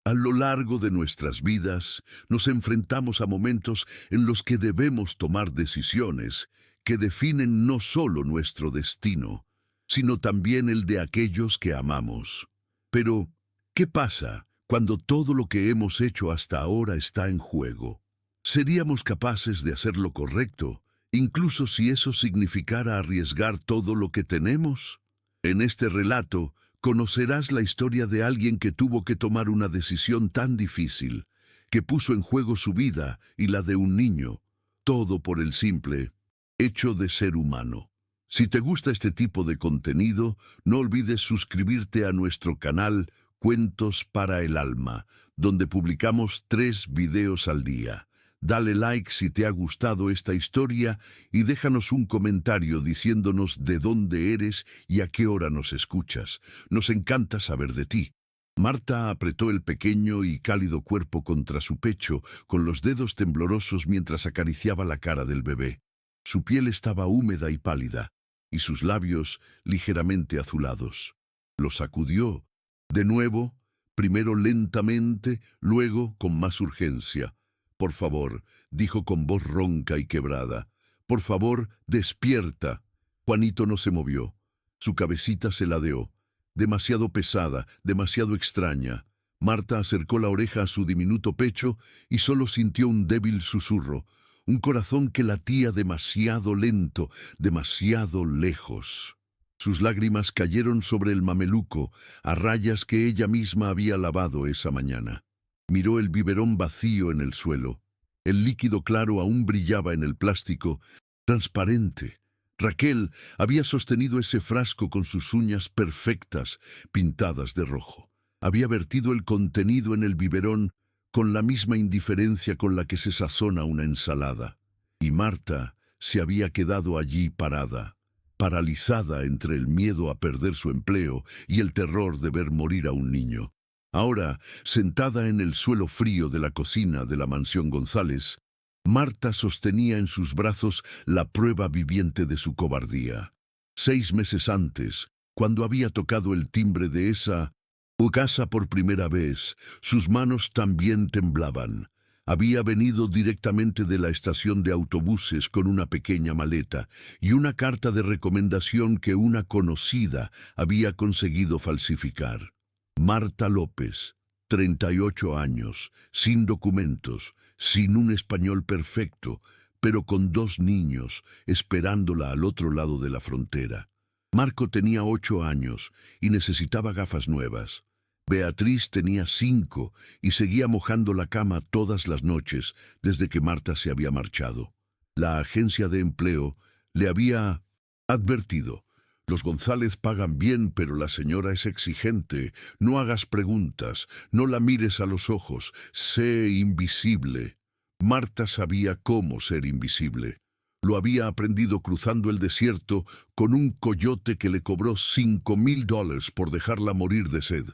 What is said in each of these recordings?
A lo largo de nuestras vidas nos enfrentamos a momentos en los que debemos tomar decisiones que definen no solo nuestro destino, sino también el de aquellos que amamos. Pero, ¿qué pasa cuando todo lo que hemos hecho hasta ahora está en juego? ¿Seríamos capaces de hacer lo correcto, incluso si eso significara arriesgar todo lo que tenemos? En este relato, conocerás la historia de alguien que tuvo que tomar una decisión tan difícil, que puso en juego su vida y la de un niño, todo por el simple hecho de ser humano. Si te gusta este tipo de contenido, no olvides suscribirte a nuestro canal Cuentos para el Alma, donde publicamos 3 videos al día. Dale like si te ha gustado esta historia y déjanos un comentario diciéndonos de dónde eres y a qué hora nos escuchas. Nos encanta saber de ti. Marta apretó el pequeño y cálido cuerpo contra su pecho con los dedos temblorosos mientras acariciaba la cara del bebé. Su piel estaba húmeda y pálida, y sus labios ligeramente azulados. Lo sacudió, de nuevo, primero lentamente, luego con más urgencia. «Por favor», dijo con voz ronca y quebrada. «Por favor, despierta». Juanito no se movió. Su cabecita se ladeó. Demasiado pesada, demasiado extraña. Marta acercó la oreja a su diminuto pecho y solo sintió un débil susurro. Un corazón que latía demasiado lento, demasiado lejos. Sus lágrimas cayeron sobre el mameluco, a rayas que ella misma había lavado esa mañana. Miró el biberón vacío en el suelo. El líquido claro aún brillaba en el plástico, transparente. Raquel había sostenido ese frasco con sus uñas perfectas, pintadas de rojo. Había vertido el contenido en el biberón con la misma indiferencia con la que se sazona una ensalada. Y Marta se había quedado allí parada, paralizada entre el miedo a perder su empleo y el terror de ver morir a un niño. Ahora, sentada en el suelo frío de la cocina de la mansión González, Marta sostenía en sus brazos la prueba viviente de su cobardía. 6 meses antes, cuando había tocado el timbre de esa casa por primera vez, sus manos también temblaban. Había venido directamente de la estación de autobuses con una pequeña maleta y una carta de recomendación que una conocida había conseguido falsificar. Marta López, 38 años, sin documentos, sin un español perfecto, pero con 2 niños esperándola al otro lado de la frontera. Marco tenía 8 años y necesitaba gafas nuevas. Beatriz tenía 5 y seguía mojando la cama todas las noches desde que Marta se había marchado. La agencia de empleo le había advertido: «Los González pagan bien, pero la señora es exigente. No hagas preguntas, no la mires a los ojos, sé invisible». Marta sabía cómo ser invisible. Lo había aprendido cruzando el desierto con un coyote que le cobró $5,000 por dejarla morir de sed.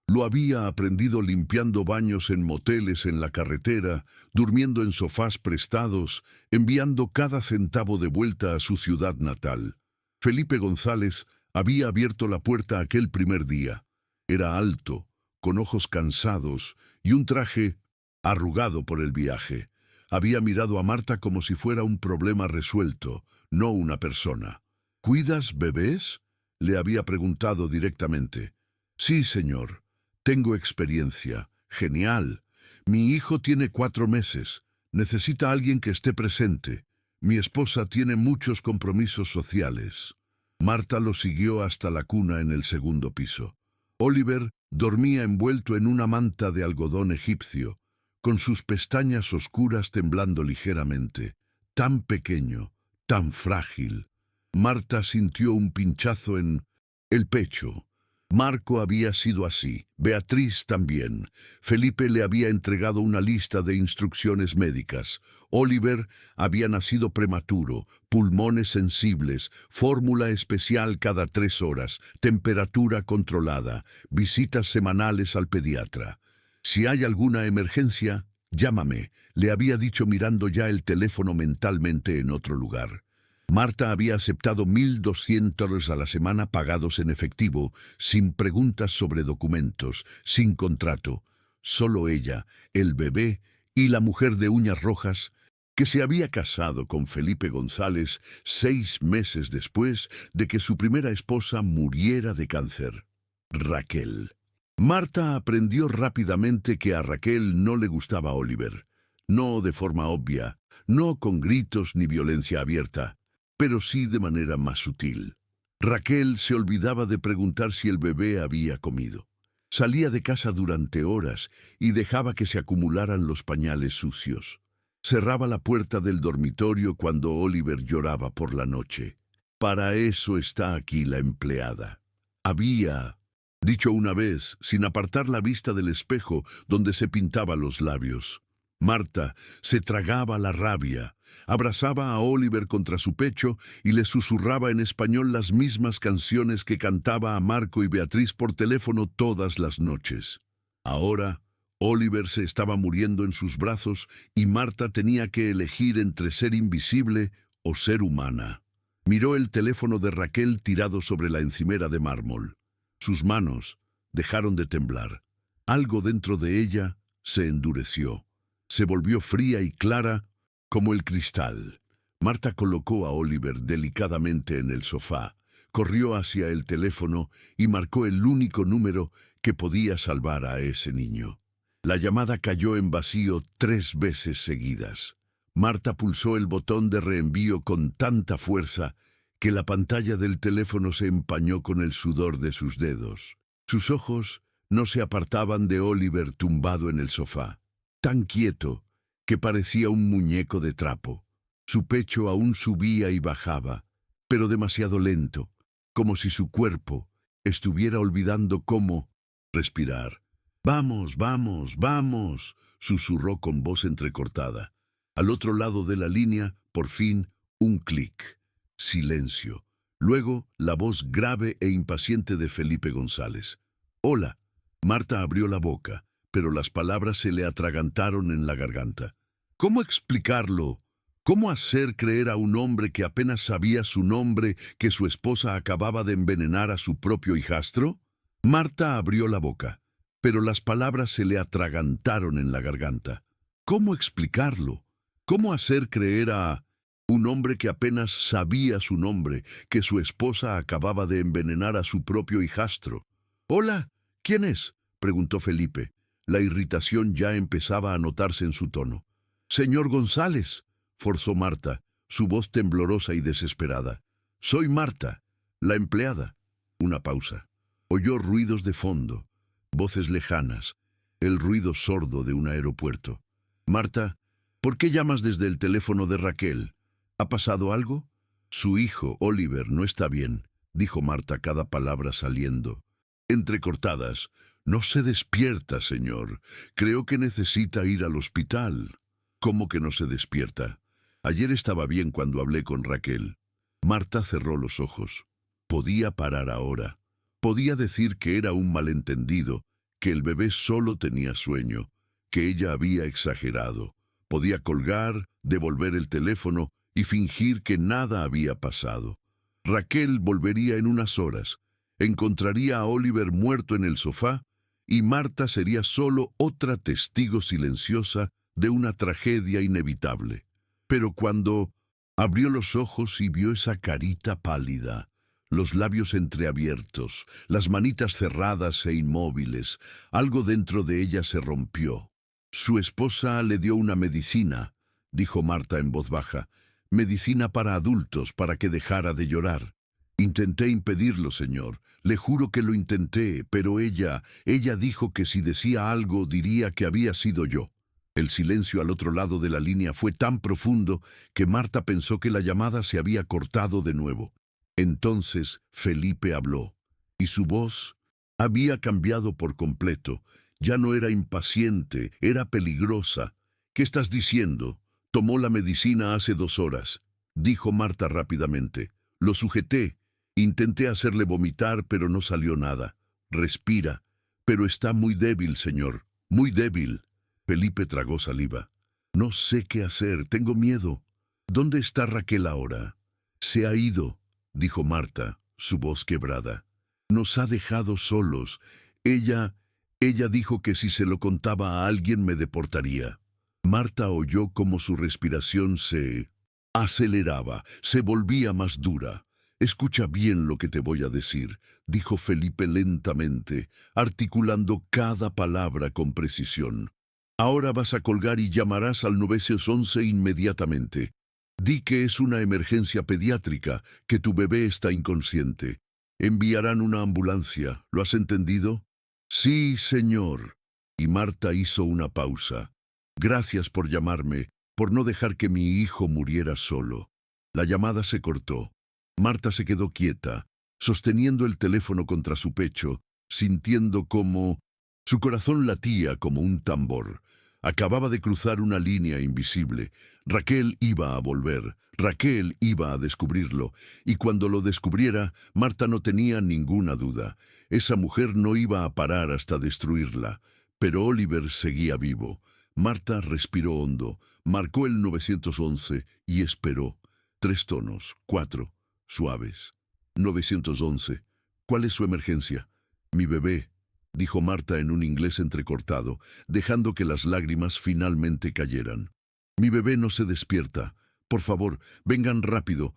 Lo había aprendido limpiando baños en moteles en la carretera, durmiendo en sofás prestados, enviando cada centavo de vuelta a su ciudad natal. Felipe González había abierto la puerta aquel primer día. Era alto, con ojos cansados y un traje arrugado por el viaje. Había mirado a Marta como si fuera un problema resuelto, no una persona. «¿Cuidas bebés?», le había preguntado directamente. «Sí, señor. Tengo experiencia. Genial. Mi hijo tiene 4 meses. Necesita alguien que esté presente. Mi esposa tiene muchos compromisos sociales». Marta lo siguió hasta la cuna en el segundo piso. Oliver dormía envuelto en una manta de algodón egipcio, con sus pestañas oscuras temblando ligeramente. Tan pequeño, tan frágil. Marta sintió un pinchazo en el pecho. Marco había sido así, Beatriz también. Felipe le había entregado una lista de instrucciones médicas. Oliver había nacido prematuro, pulmones sensibles, fórmula especial cada 3 horas, temperatura controlada, visitas semanales al pediatra. «Si hay alguna emergencia, llámame», le había dicho mirando ya el teléfono mentalmente en otro lugar. Marta había aceptado $1,200 a la semana pagados en efectivo, sin preguntas sobre documentos, sin contrato. solo ella, el bebé y la mujer de uñas rojas, que se había casado con Felipe González 6 meses después de que su primera esposa muriera de cáncer. Raquel. Marta aprendió rápidamente que a Raquel no le gustaba Oliver. No de forma obvia, no con gritos ni violencia abierta, pero sí de manera más sutil. Raquel se olvidaba de preguntar si el bebé había comido. Salía de casa durante horas y dejaba que se acumularan los pañales sucios. Cerraba la puerta del dormitorio cuando Oliver lloraba por la noche. Para eso está aquí la empleada. Había dicho una vez, sin apartar la vista del espejo donde se pintaba los labios. Marta se tragaba la rabia, abrazaba a Oliver contra su pecho y le susurraba en español las mismas canciones que cantaba a Marco y Beatriz por teléfono todas las noches. Ahora, Oliver se estaba muriendo en sus brazos y Marta tenía que elegir entre ser invisible o ser humana. Miró el teléfono de Raquel tirado sobre la encimera de mármol. Sus manos dejaron de temblar. Algo dentro de ella se endureció. Se volvió fría y clara como el cristal. Marta colocó a Oliver delicadamente en el sofá, corrió hacia el teléfono y marcó el único número que podía salvar a ese niño. La llamada cayó en vacío 3 veces seguidas. Marta pulsó el botón de reenvío con tanta fuerza que la pantalla del teléfono se empañó con el sudor de sus dedos. Sus ojos no se apartaban de Oliver tumbado en el sofá, tan quieto que parecía un muñeco de trapo. Su pecho aún subía y bajaba, pero demasiado lento, como si su cuerpo estuviera olvidando cómo respirar. «Vamos, vamos, vamos», susurró con voz entrecortada. Al otro lado de la línea, por fin, un clic. Silencio. Luego, la voz grave e impaciente de Felipe González. «Hola». Marta abrió la boca, pero las palabras se le atragantaron en la garganta. ¿Cómo explicarlo? ¿Cómo hacer creer a un hombre que apenas sabía su nombre que su esposa acababa de envenenar a su propio hijastro? Marta abrió la boca, pero las palabras se le atragantaron en la garganta. ¿Cómo explicarlo? ¿Cómo hacer creer a un hombre que apenas sabía su nombre que su esposa acababa de envenenar a su propio hijastro? «Hola, ¿quién es?», preguntó Felipe. La irritación ya empezaba a notarse en su tono. «Señor González», forzó Marta, su voz temblorosa y desesperada. «Soy Marta, la empleada». Una pausa. Oyó ruidos de fondo, voces lejanas, el ruido sordo de un aeropuerto. «Marta, ¿por qué llamas desde el teléfono de Raquel? ¿Ha pasado algo?» «Su hijo, Oliver, no está bien», dijo Marta, cada palabra saliendo entrecortadas. «No se despierta, señor. Creo que necesita ir al hospital». «¿Cómo que no se despierta? Ayer estaba bien cuando hablé con Raquel». Marta cerró los ojos. Podía parar ahora. Podía decir que era un malentendido, que el bebé solo tenía sueño, que ella había exagerado. Podía colgar, devolver el teléfono y fingir que nada había pasado. Raquel volvería en unas horas. Encontraría a Oliver muerto en el sofá y Marta sería solo otra testigo silenciosa de una tragedia inevitable. Pero cuando abrió los ojos y vio esa carita pálida, los labios entreabiertos, las manitas cerradas e inmóviles, algo dentro de ella se rompió. «Su esposa le dio una medicina», dijo Marta en voz baja, «medicina para adultos, para que dejara de llorar. Intenté impedirlo, señor, le juro que lo intenté, pero ella dijo que si decía algo diría que había sido yo». El silencio al otro lado de la línea fue tan profundo que Marta pensó que la llamada se había cortado de nuevo. Entonces Felipe habló, y su voz había cambiado por completo. Ya no era impaciente, era peligrosa. «¿Qué estás diciendo? Tomó la medicina hace 2 horas», dijo Marta rápidamente. «Lo sujeté. Intenté hacerle vomitar, pero no salió nada. Respira. Pero está muy débil, señor. Muy débil». Felipe tragó saliva. «No sé qué hacer. Tengo miedo. ¿Dónde está Raquel ahora?» «Se ha ido», dijo Marta, su voz quebrada. «Nos ha dejado solos. Ella Ella dijo que si se lo contaba a alguien me deportaría. Marta oyó cómo su respiración se aceleraba, se volvía más dura. Escucha bien lo que te voy a decir, dijo Felipe lentamente, articulando cada palabra con precisión. Ahora vas a colgar y llamarás al 911 inmediatamente. Di que es una emergencia pediátrica, que tu bebé está inconsciente. Enviarán una ambulancia, ¿lo has entendido? Sí, señor. Y Marta hizo una pausa. Gracias por llamarme, por no dejar que mi hijo muriera solo. La llamada se cortó. Marta se quedó quieta, sosteniendo el teléfono contra su pecho, sintiendo cómo su corazón latía como un tambor. Acababa de cruzar una línea invisible. Raquel iba a volver, Raquel iba a descubrirlo, y cuando lo descubriera, Marta no tenía ninguna duda. Esa mujer no iba a parar hasta destruirla. Pero Oliver seguía vivo. Marta respiró hondo, marcó el 911 y esperó. 3 tonos, 4, suaves. 911. ¿Cuál es su emergencia? Mi bebé, dijo Marta en un inglés entrecortado, dejando que las lágrimas finalmente cayeran. Mi bebé no se despierta. Por favor, vengan rápido.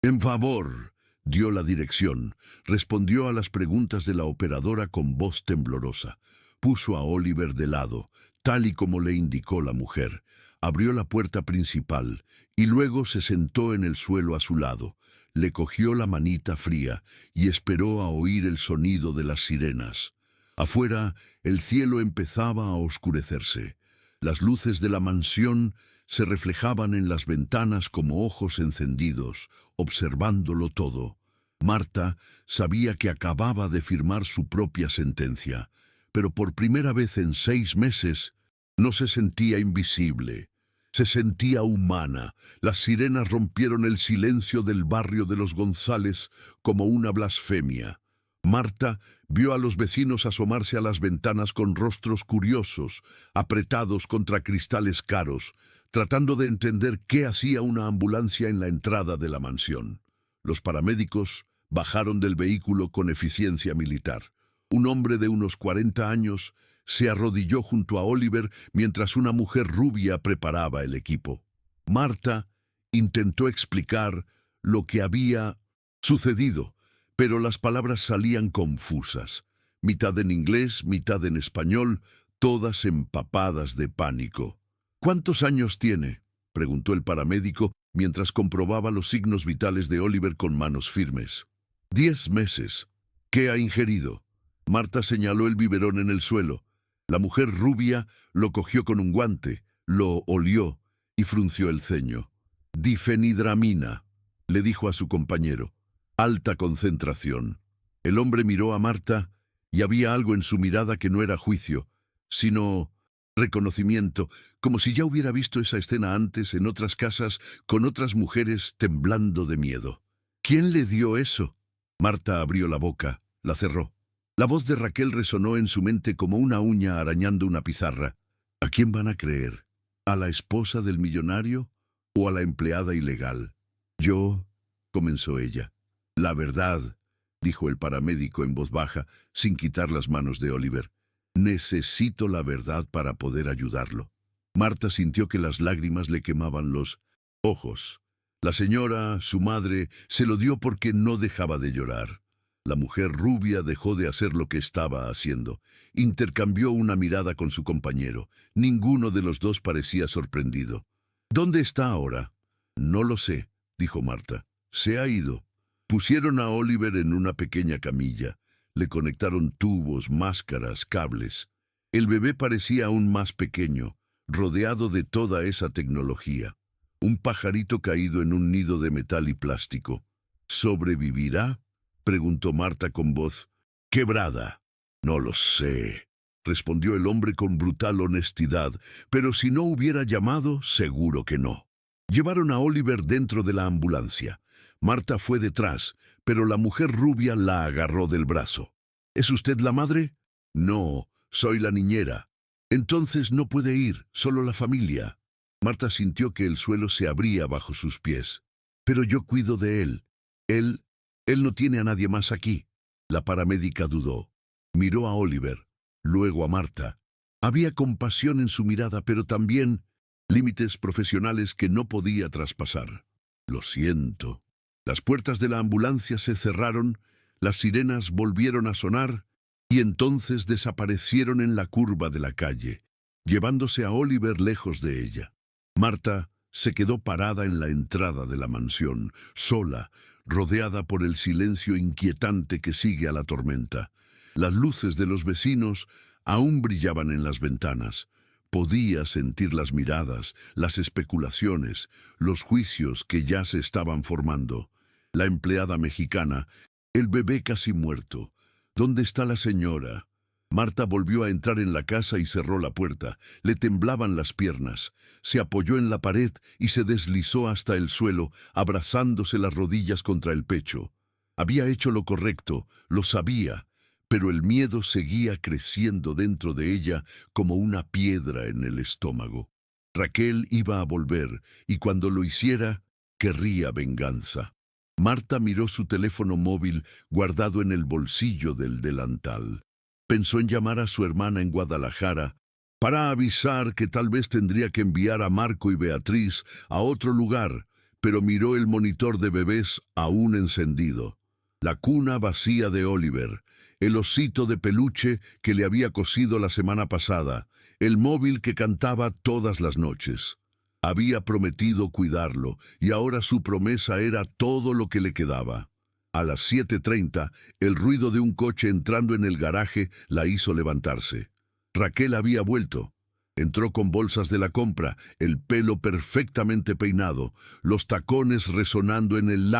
En favor. Dio la dirección. Respondió a las preguntas de la operadora con voz temblorosa. Puso a Oliver de lado, tal y como le indicó la mujer. Abrió la puerta principal y luego se sentó en el suelo a su lado. Le cogió la manita fría y esperó a oír el sonido de las sirenas. Afuera, el cielo empezaba a oscurecerse. Las luces de la mansión se reflejaban en las ventanas como ojos encendidos, observándolo todo. Marta sabía que acababa de firmar su propia sentencia, pero por primera vez en 6 meses no se sentía invisible. Se sentía humana. Las sirenas rompieron el silencio del barrio de los González como una blasfemia. Marta vio a los vecinos asomarse a las ventanas con rostros curiosos, apretados contra cristales caros, tratando de entender qué hacía una ambulancia en la entrada de la mansión. Los paramédicos bajaron del vehículo con eficiencia militar. Un hombre de unos 40 años se arrodilló junto a Oliver mientras una mujer rubia preparaba el equipo. Marta intentó explicar lo que había sucedido, pero las palabras salían confusas, mitad en inglés, mitad en español, todas empapadas de pánico. ¿Cuántos años tiene?, preguntó el paramédico mientras comprobaba los signos vitales de Oliver con manos firmes. 10 meses. ¿Qué ha ingerido? Marta señaló el biberón en el suelo. La mujer rubia lo cogió con un guante, lo olió y frunció el ceño. Difenidramina, le dijo a su compañero. Alta concentración. El hombre miró a Marta y había algo en su mirada que no era juicio, sino reconocimiento, como si ya hubiera visto esa escena antes en otras casas con otras mujeres temblando de miedo. ¿Quién le dio eso? Marta abrió la boca, la cerró. La voz de Raquel resonó en su mente como una uña arañando una pizarra. ¿A quién van a creer? ¿A la esposa del millonario o a la empleada ilegal? Yo, comenzó ella. La verdad, dijo el paramédico en voz baja, sin quitar las manos de Oliver. Necesito la verdad para poder ayudarlo. Marta sintió que las lágrimas le quemaban los ojos. La señora, su madre, se lo dio porque no dejaba de llorar. La mujer rubia dejó de hacer lo que estaba haciendo. Intercambió una mirada con su compañero. Ninguno de los dos parecía sorprendido. ¿Dónde está ahora? No lo sé, dijo Marta. Se ha ido. Pusieron a Oliver en una pequeña camilla. Le conectaron tubos, máscaras, cables. El bebé parecía aún más pequeño, rodeado de toda esa tecnología. Un pajarito caído en un nido de metal y plástico. ¿Sobrevivirá?, preguntó Marta con voz quebrada. No lo sé, respondió el hombre con brutal honestidad, pero si no hubiera llamado, seguro que no. Llevaron a Oliver dentro de la ambulancia. Marta fue detrás, pero la mujer rubia la agarró del brazo. ¿Es usted la madre? No, soy la niñera. Entonces no puede ir, solo la familia. Marta sintió que el suelo se abría bajo sus pies. Pero yo cuido de él. Él no tiene a nadie más aquí. La paramédica dudó. Miró a Oliver. luego a Marta. Había compasión en su mirada, pero también límites profesionales que no podía traspasar. Lo siento. Las puertas de la ambulancia se cerraron, las sirenas volvieron a sonar y entonces desaparecieron en la curva de la calle, llevándose a Oliver lejos de ella. Marta se quedó parada en la entrada de la mansión, sola, rodeada por el silencio inquietante que sigue a la tormenta. Las luces de los vecinos aún brillaban en las ventanas. Podía sentir las miradas, las especulaciones, los juicios que ya se estaban formando. La empleada mexicana, el bebé casi muerto. ¿Dónde está la señora? Marta volvió a entrar en la casa y cerró la puerta. Le temblaban las piernas. Se apoyó en la pared y se deslizó hasta el suelo, abrazándose las rodillas contra el pecho. Había hecho lo correcto, lo sabía, pero el miedo seguía creciendo dentro de ella como una piedra en el estómago. Raquel iba a volver, y cuando lo hiciera, querría venganza. Marta miró su teléfono móvil guardado en el bolsillo del delantal. Pensó en llamar a su hermana en Guadalajara para avisar que tal vez tendría que enviar a Marco y Beatriz a otro lugar, pero miró el monitor de bebés aún encendido. La cuna vacía de Oliver, el osito de peluche que le había cosido la semana pasada, el móvil que cantaba todas las noches. Había prometido cuidarlo, y ahora su promesa era todo lo que le quedaba. A las 7:30, el ruido de un coche entrando en el garaje la hizo levantarse. Raquel había vuelto. Entró con bolsas de la compra, el pelo perfectamente peinado, los tacones resonando en el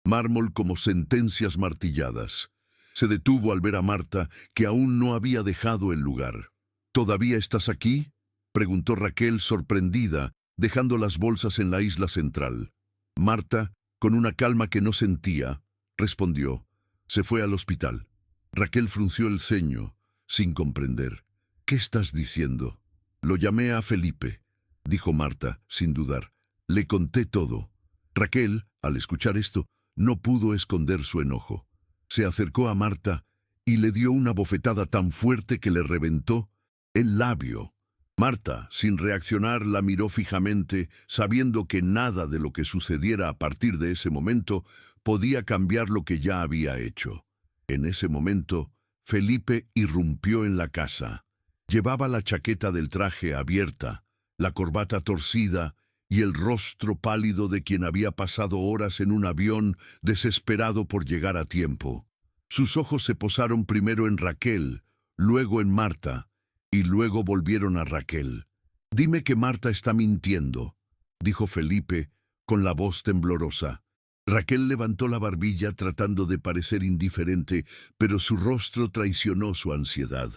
mármol como sentencias martilladas. Se detuvo al ver a Marta, que aún no había dejado el lugar. ¿Todavía estás aquí?, preguntó Raquel sorprendida, dejando las bolsas en la isla central. Marta, con una calma que no sentía, respondió: se fue al hospital. Raquel frunció el ceño, sin comprender. ¿Qué estás diciendo? Lo llamé a Felipe, dijo Marta, sin dudar. Le conté todo. Raquel, al escuchar esto, no pudo esconder su enojo. Se acercó a Marta y le dio una bofetada tan fuerte que le reventó el labio. Marta, sin reaccionar, la miró fijamente, sabiendo que nada de lo que sucediera a partir de ese momento podía cambiar lo que ya había hecho. En ese momento, Felipe irrumpió en la casa. Llevaba la chaqueta del traje abierta, la corbata torcida y el rostro pálido de quien había pasado horas en un avión desesperado por llegar a tiempo. Sus ojos se posaron primero en Raquel, luego en Marta, y luego volvieron a Raquel. «Dime que Marta está mintiendo», dijo Felipe, con la voz temblorosa. Raquel levantó la barbilla tratando de parecer indiferente, pero su rostro traicionó su ansiedad.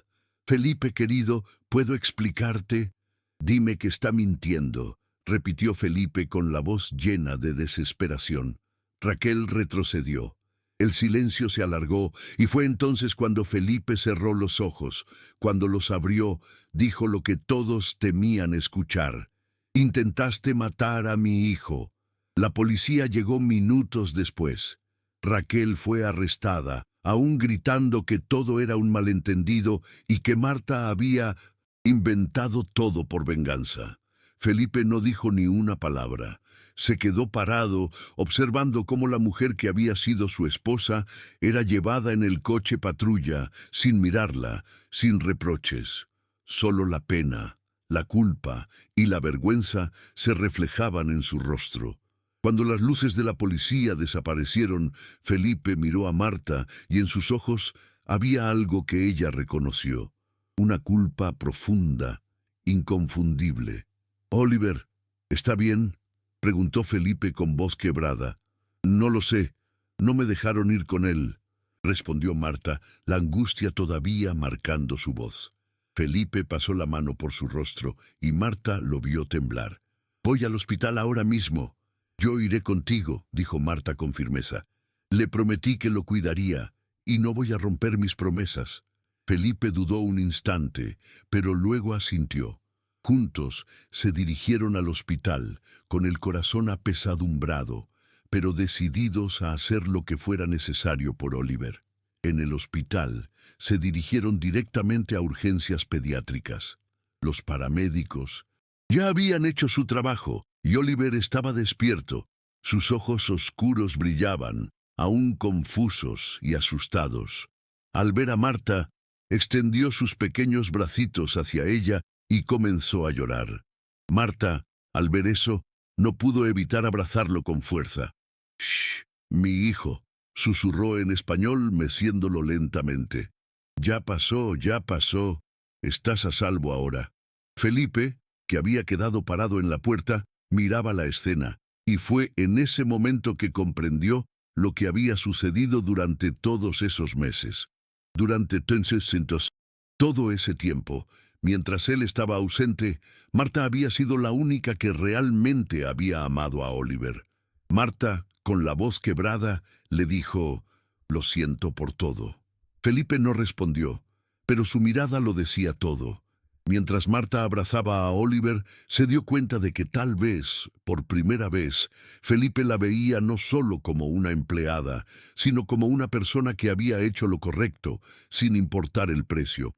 «Felipe, querido, ¿puedo explicarte?» «Dime que está mintiendo», repitió Felipe con la voz llena de desesperación. Raquel retrocedió. El silencio se alargó y fue entonces cuando Felipe cerró los ojos. Cuando los abrió, dijo lo que todos temían escuchar. «Intentaste matar a mi hijo». La policía llegó minutos después. Raquel fue arrestada, aún gritando que todo era un malentendido y que Marta había inventado todo por venganza. Felipe no dijo ni una palabra. Se quedó parado, observando cómo la mujer que había sido su esposa era llevada en el coche patrulla, sin mirarla, sin reproches. Solo la pena, la culpa y la vergüenza se reflejaban en su rostro. Cuando las luces de la policía desaparecieron, Felipe miró a Marta y en sus ojos había algo que ella reconoció. Una culpa profunda, inconfundible. «Oliver, ¿está bien?», preguntó Felipe con voz quebrada. «No lo sé. No me dejaron ir con él», respondió Marta, la angustia todavía marcando su voz. Felipe pasó la mano por su rostro y Marta lo vio temblar. «Voy al hospital ahora mismo». «Yo iré contigo», dijo Marta con firmeza. «Le prometí que lo cuidaría y no voy a romper mis promesas». Felipe dudó un instante, pero luego asintió. Juntos se dirigieron al hospital, con el corazón apesadumbrado, pero decididos a hacer lo que fuera necesario por Oliver. En el hospital, se dirigieron directamente a urgencias pediátricas. Los paramédicos ya habían hecho su trabajo y Oliver estaba despierto. Sus ojos oscuros brillaban, aún confusos y asustados. Al ver a Marta, extendió sus pequeños bracitos hacia ella y comenzó a llorar. Marta, al ver eso, no pudo evitar abrazarlo con fuerza. «Shh, mi hijo», susurró en español, meciéndolo lentamente. Ya pasó, estás a salvo ahora». Felipe, que había quedado parado en la puerta, miraba la escena, y fue en ese momento que comprendió lo que había sucedido durante todos esos meses. Durante todo ese tiempo, mientras él estaba ausente, Marta había sido la única que realmente había amado a Oliver. Marta, con la voz quebrada, le dijo: «Lo siento por todo». Felipe no respondió, pero su mirada lo decía todo. Mientras Marta abrazaba a Oliver, se dio cuenta de que tal vez, por primera vez, Felipe la veía no solo como una empleada, sino como una persona que había hecho lo correcto, sin importar el precio.